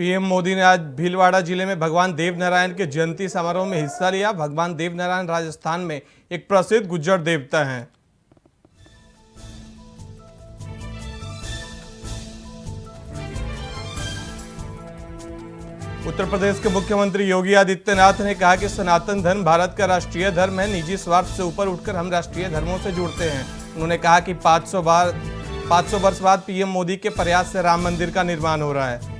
PM Modi ने आज भीलवाड़ा जिले में भगवान देवनारायण के जयंती समारोह में हिस्सा लिया। भगवान देवनारायण राजस्थान में एक प्रसिद्ध गुज्जर देवता हैं। उत्तर प्रदेश के मुख्यमंत्री योगी आदित्यनाथ ने कहा कि सनातन धर्म भारत का राष्ट्रीय धर्म है। निजी स्वार्थ से ऊपर उठकर हम राष्ट्रीय धर्मों से जुड़ते हैं। उन्होंने कहा कि 500 वर्ष बाद पीएम मोदी के प्रयास से राम मंदिर का निर्माण हो रहा है।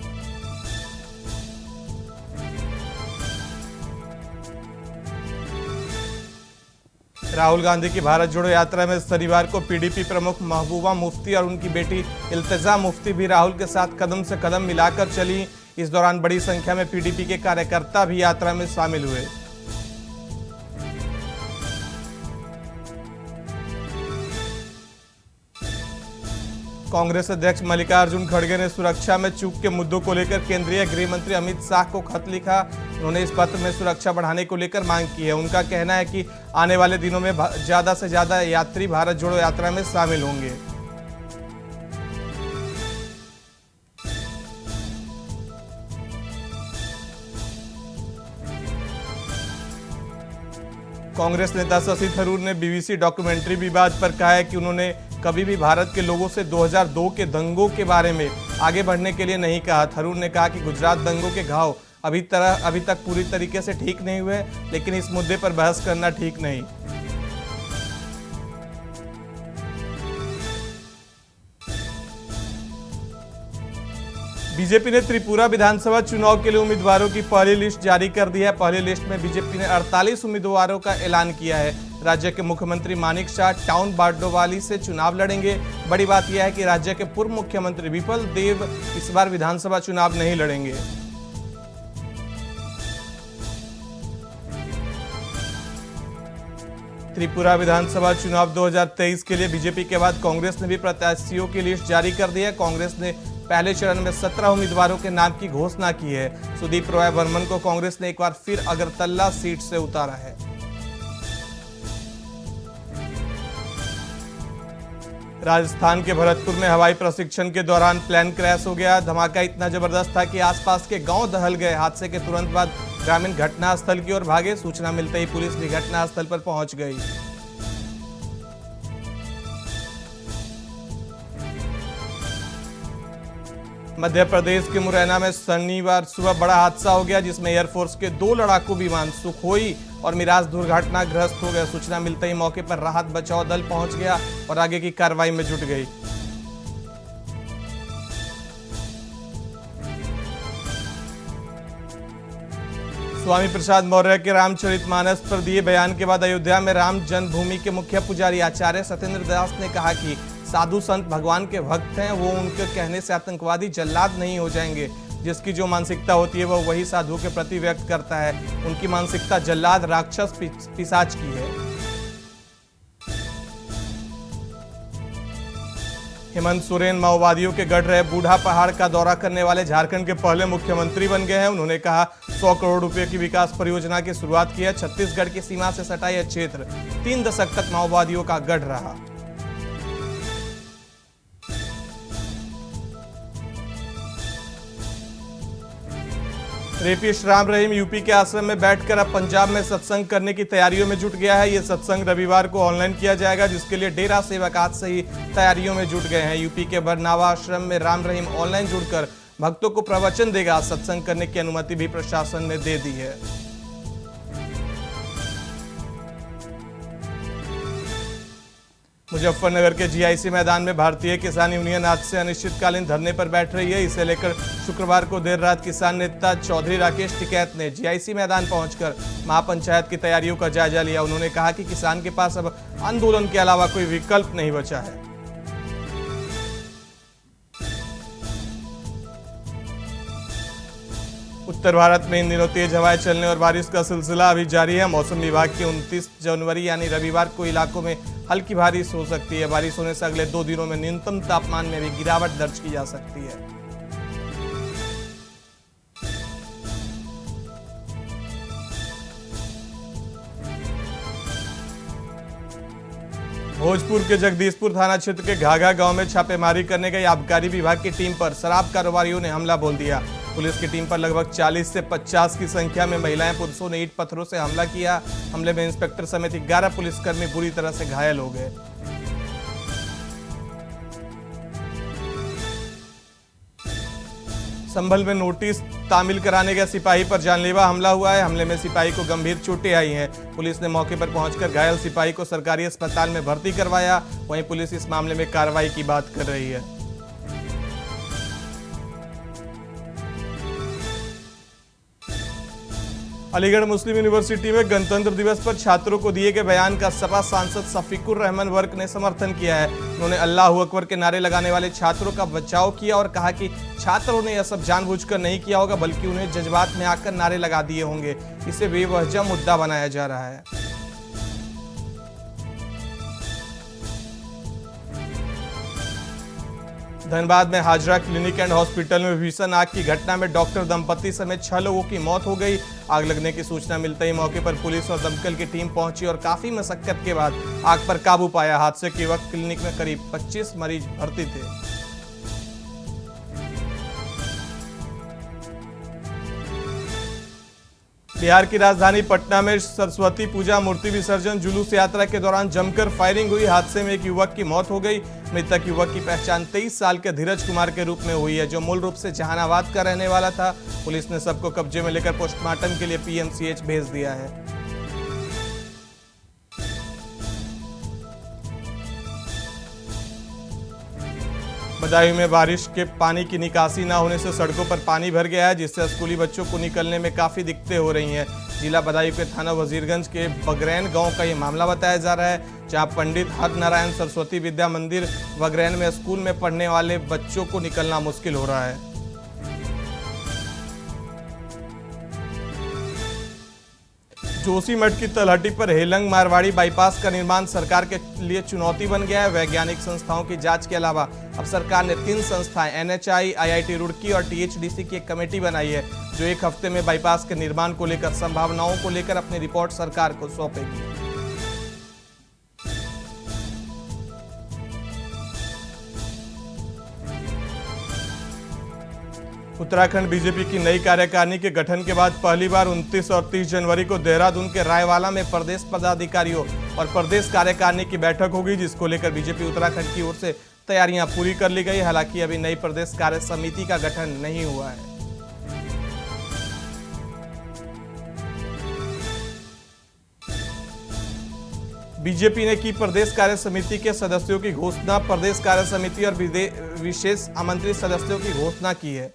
राहुल गांधी की भारत जोड़ो यात्रा में शनिवार को पीडीपी प्रमुख महबूबा मुफ्ती और उनकी बेटी इल्तिजा मुफ्ती भी राहुल के साथ कदम से कदम मिलाकर चली। इस दौरान बड़ी संख्या में पीडीपी के कार्यकर्ता भी यात्रा में शामिल हुए। कांग्रेस अध्यक्ष मल्लिकार्जुन खड़गे ने सुरक्षा में चूक के मुद्दों को लेकर केंद्रीय गृह मंत्री अमित शाह को खत लिखा। उन्होंने इस पत्र में सुरक्षा बढ़ाने को लेकर मांग की है। उनका कहना है कि आने वाले दिनों में ज्यादा से ज्यादा यात्री भारत जोड़ो यात्रा में शामिल होंगे। कांग्रेस नेता शशि थरूर ने बीबीसी डॉक्यूमेंट्री विवाद पर कहा है कि उन्होंने कभी भी भारत के लोगों से 2002 के दंगों के बारे में आगे बढ़ने के लिए नहीं कहा। थरूर ने कहा कि गुजरात दंगों के घाव अभी तक पूरी तरीके से ठीक नहीं हुए, लेकिन इस मुद्दे पर बहस करना ठीक नहीं। बीजेपी ने त्रिपुरा विधानसभा चुनाव के लिए उम्मीदवारों की पहली लिस्ट जारी कर दी है। पहली लिस्ट में बीजेपी ने 48 उम्मीदवारों का ऐलान किया है। राज्य के मुख्यमंत्री मानिक शाह टाउन बारडोवाली से चुनाव लड़ेंगे। बड़ी बात यह है कि राज्य के पूर्व मुख्यमंत्री विपल देव इस बार विधानसभा चुनाव नहीं लड़ेंगे। त्रिपुरा विधानसभा चुनाव 2023 के लिए बीजेपी के बाद कांग्रेस ने भी प्रत्याशियों की लिस्ट जारी कर दी है। कांग्रेस ने पहले चरण में 17 उम्मीदवारों के नाम की घोषणा की है। सुदीप रॉय बर्मन को कांग्रेस ने एक बार फिर अगरतला सीट से उतारा है। राजस्थान के भरतपुर में हवाई प्रशिक्षण के दौरान प्लेन क्रैश हो गया। धमाका इतना जबरदस्त था कि आसपास के गांव दहल गए। हादसे के तुरंत बाद ग्रामीण घटनास्थल की ओर भागे। सूचना मिलते ही पुलिस भी घटनास्थल पर पहुंच गई। मध्य प्रदेश के मुरैना में शनिवार सुबह बड़ा हादसा हो गया, जिसमें एयरफोर्स के 2 लड़ाकू विमान सुखोई और मिराज दुर्घटनाग्रस्त हो गए। सूचना मिलते ही मौके पर राहत बचाव दल पहुंच गया और आगे की कार्रवाई में जुट गई। स्वामी प्रसाद मौर्य के रामचरितमानस पर दिए बयान के बाद अयोध्या में राम जन्मभूमि के मुख्य पुजारी आचार्य सत्येंद्र दास ने कहा कि साधु संत भगवान के भक्त हैं। वो उनके कहने से आतंकवादी जल्लाद नहीं हो जाएंगे। जिसकी जो मानसिकता होती है वह वही साधु के प्रति व्यक्त करता है। उनकी मानसिकता जल्लाद राक्षस पिशाच की है। हेमंत सोरेन माओवादियों के गढ़ रहे बूढ़ा पहाड़ का दौरा करने वाले झारखंड के पहले मुख्यमंत्री बन गए हैं। उन्होंने कहा 100 करोड़ रुपए की विकास परियोजना की शुरुआत की है। छत्तीसगढ़ की सीमा से सटा यह क्षेत्र 3 दशक तक माओवादियों का गढ़ रहा। रेपिस्ट राम रहीम यूपी के आश्रम में बैठकर अब पंजाब में सत्संग करने की तैयारियों में जुट गया है। यह सत्संग रविवार को ऑनलाइन किया जाएगा, जिसके लिए डेरा सेवक आज से ही तैयारियों में जुट गए हैं। यूपी के बरनावा आश्रम में राम रहीम ऑनलाइन जुड़कर भक्तों को प्रवचन देगा। सत्संग करने की अनुमति भी प्रशासन ने दे दी है। मुजफ्फरनगर के जीआईसी मैदान में भारतीय किसान यूनियन आज से अनिश्चितकालीन धरने पर बैठ रही है। इसे लेकर शुक्रवार को देर रात किसान नेता चौधरी राकेश टिकैत ने जीआईसी मैदान पहुंचकर महापंचायत की तैयारियों का जायजा लिया। उन्होंने कहा कि किसान के पास अब आंदोलन के अलावा कोई विकल्प नहीं बचा है। उत्तर भारत में इन दिनों तेज हवाएं चलने और बारिश का सिलसिला अभी जारी है। मौसम विभाग की 29 जनवरी यानी रविवार को इलाकों में हल्की बारिश हो सकती है। बारिश होने से अगले 2 दिनों में न्यूनतम तापमान में भी गिरावट दर्ज की जा सकती है। भोजपुर के जगदीशपुर थाना क्षेत्र के घाघा गांव में छापेमारी करने गई आबकारी विभाग की टीम पर शराब कारोबारियों ने हमला बोल दिया। पुलिस की टीम पर लगभग 40 से 50 की संख्या में महिलाएं पुरुषों ने ईंट पत्थरों से हमला किया। हमले में इंस्पेक्टर समेत 11 पुलिसकर्मी बुरी तरह से घायल हो गए। संभल में नोटिस तामील कराने गए सिपाही पर जानलेवा हमला हुआ है। हमले में सिपाही को गंभीर चोटें आई हैं। पुलिस ने मौके पर पहुंचकर घायल सिपाही को सरकारी अस्पताल में भर्ती करवाया। वहीं पुलिस इस मामले में कार्रवाई की बात कर रही है। अलीगढ़ मुस्लिम यूनिवर्सिटी में गणतंत्र दिवस पर छात्रों को दिए गए बयान का सपा सांसद शफीकुर रहमान वर्क ने समर्थन किया है। उन्होंने अल्लाहू अकबर के नारे लगाने वाले छात्रों का बचाव किया और कहा कि छात्रों ने यह सब जानबूझकर नहीं किया होगा, बल्कि उन्हें जज्बात में आकर नारे लगा दिए होंगे। इसे बेवजह मुद्दा बनाया जा रहा है। धनबाद में हाजरा क्लिनिक एंड हॉस्पिटल में भीषण आग की घटना में डॉक्टर दंपति समेत 6 लोगों की मौत हो गई। आग लगने की सूचना मिलते ही मौके पर पुलिस और दमकल की टीम पहुंची और काफी मशक्कत के बाद आग पर काबू पाया। हादसे के वक्त क्लिनिक में करीब 25 मरीज भर्ती थे। बिहार की राजधानी पटना में सरस्वती पूजा मूर्ति विसर्जन जुलूस यात्रा के दौरान जमकर फायरिंग हुई। हादसे में एक युवक की मौत हो गई। मृतक युवक की पहचान 23 साल के धीरज कुमार के रूप में हुई है, जो मूल रूप से जहानाबाद का रहने वाला था। पुलिस ने सबको कब्जे में लेकर पोस्टमार्टम के लिए पीएमसीएच भेज दिया है। बदायूं में बारिश के पानी की निकासी न होने से सड़कों पर पानी भर गया है, जिससे स्कूली बच्चों को निकलने में काफी दिक्कतें हो रही हैं। जिला बदायूं के थाना वजीरगंज के बगरैन गांव का ये मामला बताया जा रहा है, जहां पंडित हर नारायण सरस्वती विद्या मंदिर बगरैन में स्कूल में पढ़ने वाले बच्चों को निकलना मुश्किल हो रहा है। जोशीमठ की तलहटी पर हेलंग मारवाड़ी बाईपास का निर्माण सरकार के लिए चुनौती बन गया है। वैज्ञानिक संस्थाओं की जांच के अलावा अब सरकार ने 3 संस्थाएं एनएचआई, आईआईटी रुड़की और टीएचडीसी की एक कमेटी बनाई है, जो एक हफ्ते में बाईपास के निर्माण को लेकर संभावनाओं को लेकर अपनी रिपोर्ट सरकार को सौंपेगी। उत्तराखंड बीजेपी की नई कार्यकारिणी के गठन के बाद पहली बार 29 और 30 जनवरी को देहरादून के रायवाला में प्रदेश पदाधिकारियों और प्रदेश कार्यकारिणी की बैठक होगी, जिसको लेकर बीजेपी उत्तराखंड की ओर से तैयारियां पूरी कर ली गई। हालांकि अभी नई प्रदेश कार्य समिति का गठन नहीं हुआ है। बीजेपी ने की प्रदेश कार्य समिति के सदस्यों की घोषणा। प्रदेश कार्य समिति और विशेष आमंत्रित सदस्यों की घोषणा की है।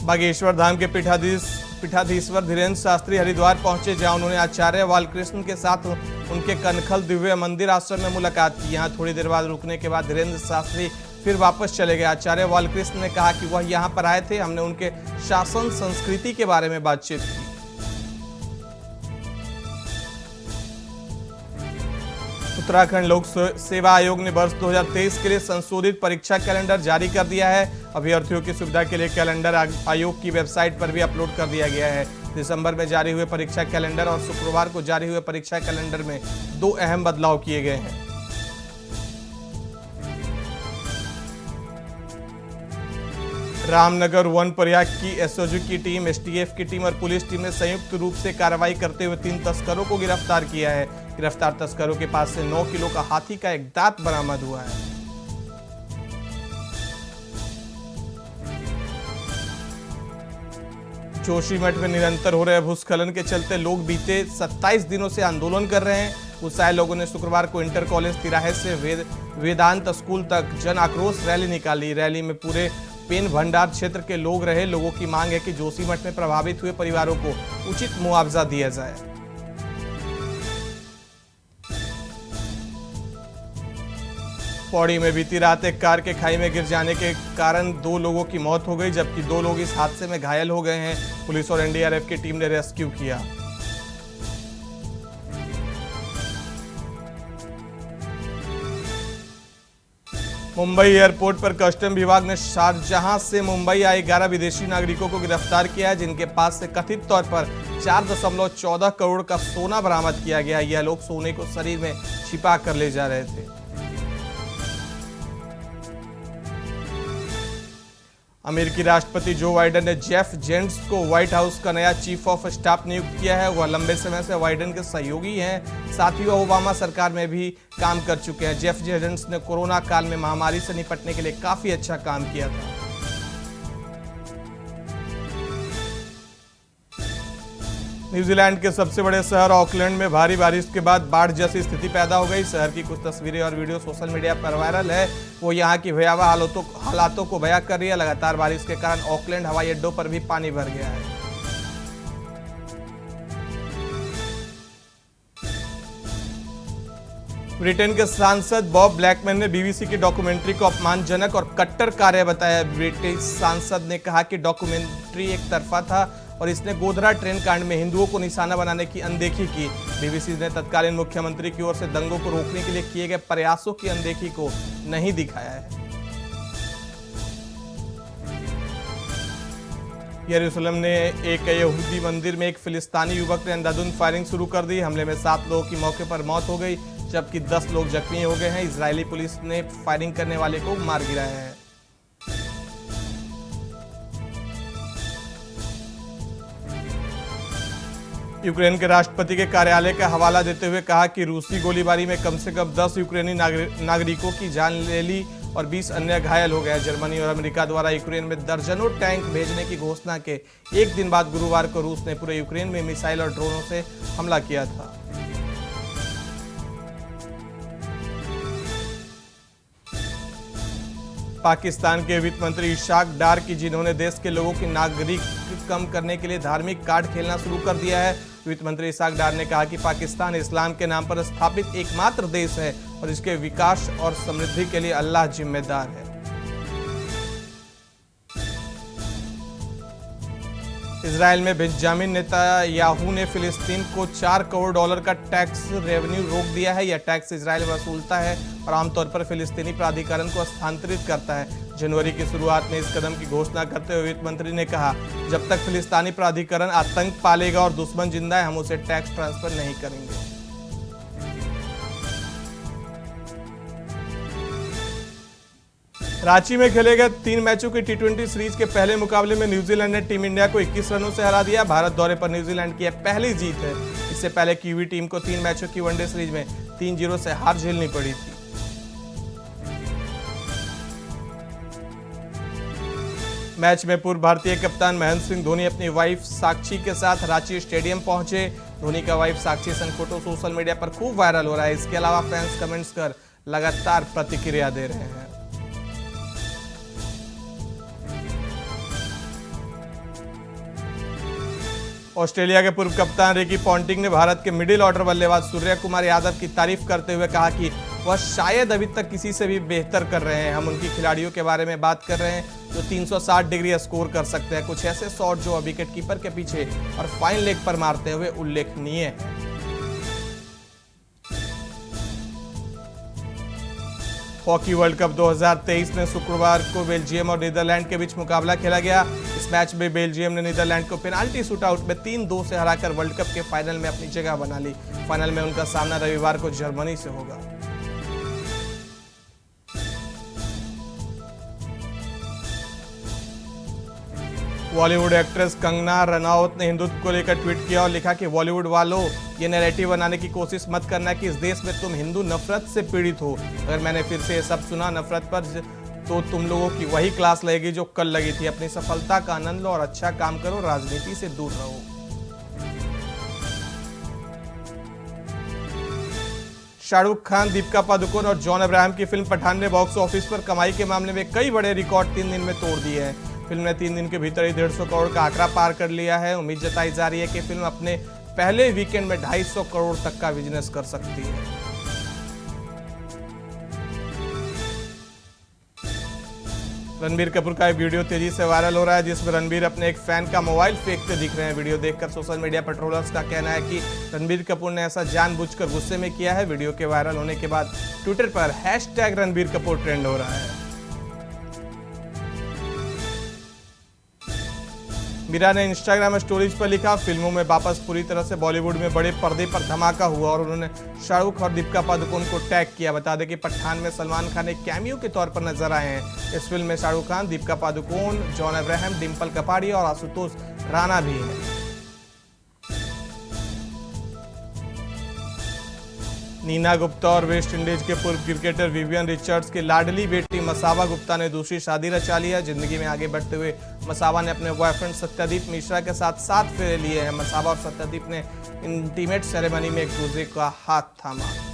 बागेश्वर धाम के पीठाधीश्वर धीरेन्द्र शास्त्री हरिद्वार पहुंचे, जहां उन्होंने आचार्य बालकृष्ण के साथ उनके कनखल दिव्य मंदिर आश्रम में मुलाकात की। यहां थोड़ी देर बाद रुकने के बाद धीरेन्द्र शास्त्री फिर वापस चले गए। आचार्य बालकृष्ण ने कहा कि वह यहां पर आए थे, हमने उनके शासन संस्कृति के बारे में बातचीत की। उत्तराखंड लोक सेवा आयोग ने वर्ष 2023 के लिए संशोधित परीक्षा कैलेंडर जारी कर दिया है। अभ्यर्थियों की सुविधा के लिए कैलेंडर आयोग की वेबसाइट पर भी अपलोड कर दिया गया है। दिसंबर में जारी हुए परीक्षा कैलेंडर और शुक्रवार को जारी हुए परीक्षा कैलेंडर में 2 अहम बदलाव किए गए हैं। रामनगर वन प्रयाग की एसओजी की टीम, एसटीएफ की टीम और पुलिस टीम ने संयुक्त रूप से कार्रवाई करते हुए 3 तस्करों को गिरफ्तार किया है। गिरफ्तार तस्करों के पास से 9 किलो का हाथी का एक दांत बरामद हुआ है। जोशीमठ में निरंतर हो रहे भूस्खलन के चलते लोग बीते 27 दिनों से आंदोलन कर रहे हैं। उत्साही लोगों ने शुक्रवार को इंटर कॉलेज तिराहे से वेदांत स्कूल तक जन आक्रोश रैली निकाली। रैली में पूरे पेन भंडार क्षेत्र के लोग रहे। लोगों की मांग है कि जोशीमठ में प्रभावित हुए परिवारों को उचित मुआवजा दिया जाए। पौड़ी में बीती रात एक कार के खाई में गिर जाने के कारण 2 लोगों की मौत हो गई, जबकि 2 लोग इस हादसे में घायल हो गए हैं। पुलिस और एनडीआरएफ की टीम ने रेस्क्यू किया। मुंबई एयरपोर्ट पर कस्टम विभाग ने शारजाह से मुंबई आए 11 विदेशी नागरिकों को गिरफ्तार किया है, जिनके पास से कथित तौर पर 4.14 करोड़ का सोना बरामद किया गया। यह लोग सोने को शरीर में छिपा कर ले जा रहे थे। अमेरिकी राष्ट्रपति जो बाइडेन ने जेफ जेंट्स को व्हाइट हाउस का नया चीफ ऑफ स्टाफ नियुक्त किया है। वह लंबे समय से बाइडेन के सहयोगी हैं, साथ ही वह ओबामा सरकार में भी काम कर चुके हैं। जेफ जेंट्स ने कोरोना काल में महामारी से निपटने के लिए काफी अच्छा काम किया था। न्यूजीलैंड के सबसे बड़े शहर ऑकलैंड में भारी बारिश के बाद बाढ़ जैसी स्थिति पैदा हो गई। शहर की कुछ तस्वीरें और वीडियो सोशल मीडिया पर वायरल है। वो यहाँ की भयावह हालातों को बयां कर रही है। लगातार बारिश के कारण ऑकलैंड हवाई अड्डों पर भी पानी भर गया है। ब्रिटेन के सांसद बॉब ब्लैकमैन ने बीबीसी की डॉक्यूमेंट्री को अपमानजनक और कट्टर कार्य बताया। ब्रिटिश सांसद ने कहा कि डॉक्यूमेंट्री एक तरफा था और इसने गोधरा ट्रेन कांड में हिंदुओं को निशाना बनाने की अनदेखी की। बीबीसी ने तत्कालीन मुख्यमंत्री की ओर से दंगों को रोकने के लिए किए गए प्रयासों की अनदेखी को नहीं दिखाया है। यरूशलेम में एक यहूदी मंदिर में एक फिलिस्तीनी युवक ने अंधाधुंध फायरिंग शुरू कर दी। हमले में 7 लोगों की मौके पर मौत हो गई, जबकि 10 लोग जख्मी हो गए हैं। इजरायली पुलिस ने फायरिंग करने वाले को मार गिराया है। यूक्रेन के राष्ट्रपति के कार्यालय का हवाला देते हुए कहा कि रूसी गोलीबारी में कम से कम 10 यूक्रेनी नागरिकों की जान ले ली और 20 अन्य घायल हो गए। जर्मनी और अमेरिका द्वारा यूक्रेन में दर्जनों टैंक भेजने की घोषणा के एक दिन बाद गुरुवार को रूस ने पूरे यूक्रेन में मिसाइल और ड्रोनों से हमला किया था। पाकिस्तान के वित्त मंत्री इशाक डार की, जिन्होंने देश के लोगों की नागरिक कम करने के लिए धार्मिक कार्ड खेलना शुरू कर दिया है। वित्त मंत्री इशाक डार ने कहा कि पाकिस्तान इस्लाम के नाम पर स्थापित एकमात्र देश है और इसके विकास और समृद्धि के लिए अल्लाह जिम्मेदार है। इजराइल में बेंजामिन नेतन्याहू ने फिलिस्तीन को $4 करोड़ का टैक्स रेवेन्यू रोक दिया है। यह टैक्स इजराइल वसूलता है और आमतौर पर फिलिस्तीनी प्राधिकरण को स्थानांतरित करता है। जनवरी की शुरुआत में इस कदम की घोषणा करते हुए वित्त मंत्री ने कहा, जब तक फिलिस्तीनी प्राधिकरण आतंक पालेगा और दुश्मन जिंदा है, हम उसे टैक्स ट्रांसफर नहीं करेंगे। रांची में खेले गए 3 मैचों की T20 सीरीज के पहले मुकाबले में न्यूजीलैंड ने टीम इंडिया को 21 रनों से हरा दिया। भारत दौरे पर न्यूजीलैंड की यह पहली जीत है। इससे पहले कीवी टीम को 3 मैचों की वनडे सीरीज में 3-0 से हार झेलनी पड़ी थी। मैच में पूर्व भारतीय कप्तान महेंद्र सिंह धोनी अपनी वाइफ साक्षी के साथ रांची स्टेडियम पहुंचे। धोनी का वाइफ साक्षी संग फोटो सोशल मीडिया पर खूब वायरल हो रहा है। इसके अलावा फैंस कमेंट्स कर लगातार प्रतिक्रिया दे रहे हैं। ऑस्ट्रेलिया के पूर्व कप्तान रिकी पॉन्टिंग ने भारत के मिडिल ऑर्डर बल्लेबाज सूर्य कुमार यादव की तारीफ करते हुए कहा कि वह शायद अभी तक किसी से भी बेहतर कर रहे हैं। हम उनकी खिलाड़ियों के बारे में बात कर रहे हैं जो 360 डिग्री स्कोर कर सकते हैं। कुछ ऐसे शॉट जो विकेट कीपर के पीछे और फाइन लेग पर मारते हुए उल्लेखनीय है। हॉकी वर्ल्ड कप 2023 में शुक्रवार को बेल्जियम और नीदरलैंड के बीच मुकाबला खेला गया। इस मैच में बेल्जियम ने नीदरलैंड को पेनाल्टी शूटआउट में 3-2 से हराकर वर्ल्ड कप के फाइनल में अपनी जगह बना ली। फाइनल में उनका सामना रविवार को जर्मनी से होगा। बॉलीवुड एक्ट्रेस कंगना रनौत ने हिंदुत्व को लेकर ट्वीट किया और लिखा कि बॉलीवुड वालों, ये नैरेटिव बनाने की कोशिश मत करना कि इस देश में तुम हिंदू नफरत से पीड़ित हो। अगर मैंने फिर से ये सब सुना नफरत पर, तो तुम लोगों की वही क्लास लगेगी जो कल लगी थी। अपनी सफलता का आनंद लो और अच्छा काम करो, राजनीति से दूर रहो। शाहरुख खान, दीपिका पादुकोण और जॉन अब्राहम की फिल्म पठान ने बॉक्स ऑफिस पर कमाई के मामले में कई बड़े रिकॉर्ड 3 दिन में तोड़ दिए हैं। फिल्म ने 3 दिन के भीतर ही 150 करोड़ का आंकड़ा पार कर लिया है। उम्मीद जताई जा रही है कि फिल्म अपने पहले वीकेंड में 250 करोड़ तक का बिजनेस कर सकती है। रणबीर कपूर का एक वीडियो तेजी से वायरल हो रहा है, जिसमें रणबीर अपने एक फैन का मोबाइल फेंकते दिख रहे हैं। वीडियो देखकर सोशल मीडिया पर ट्रोलर्स का कहना है कि रणबीर कपूर ने ऐसा जानबूझकर गुस्से में किया है। वीडियो के वायरल होने के बाद ट्विटर पर #रणबीर कपूर ट्रेंड हो रहा है। मीरा ने इंस्टाग्राम स्टोरीज पर लिखा, फिल्मों में वापस पूरी तरह से बॉलीवुड में बड़े पर्दे पर धमाका हुआ और उन्होंने शाहरुख और दीपिका पादुकोण को टैग किया। बता दें कि पठान में सलमान खान एक कैमियो के तौर पर नजर आए हैं। इस फिल्म में शाहरुख खान, दीपिका पादुकोण, जॉन अब्राहम, डिम्पल कपाड़िया और आशुतोष राणा भी हैं। नीना गुप्ता और वेस्ट इंडीज के पूर्व क्रिकेटर विवियन रिचर्ड्स की लाडली बेटी मसाबा गुप्ता ने दूसरी शादी रचा लिया। जिंदगी में आगे बढ़ते हुए मसाबा ने अपने बॉयफ्रेंड सत्यदीप मिश्रा के साथ 7 फेरे लिए हैं। मसाबा और सत्यदीप ने इंटीमेट सेरेमनी में एक दूसरे का हाथ थामा।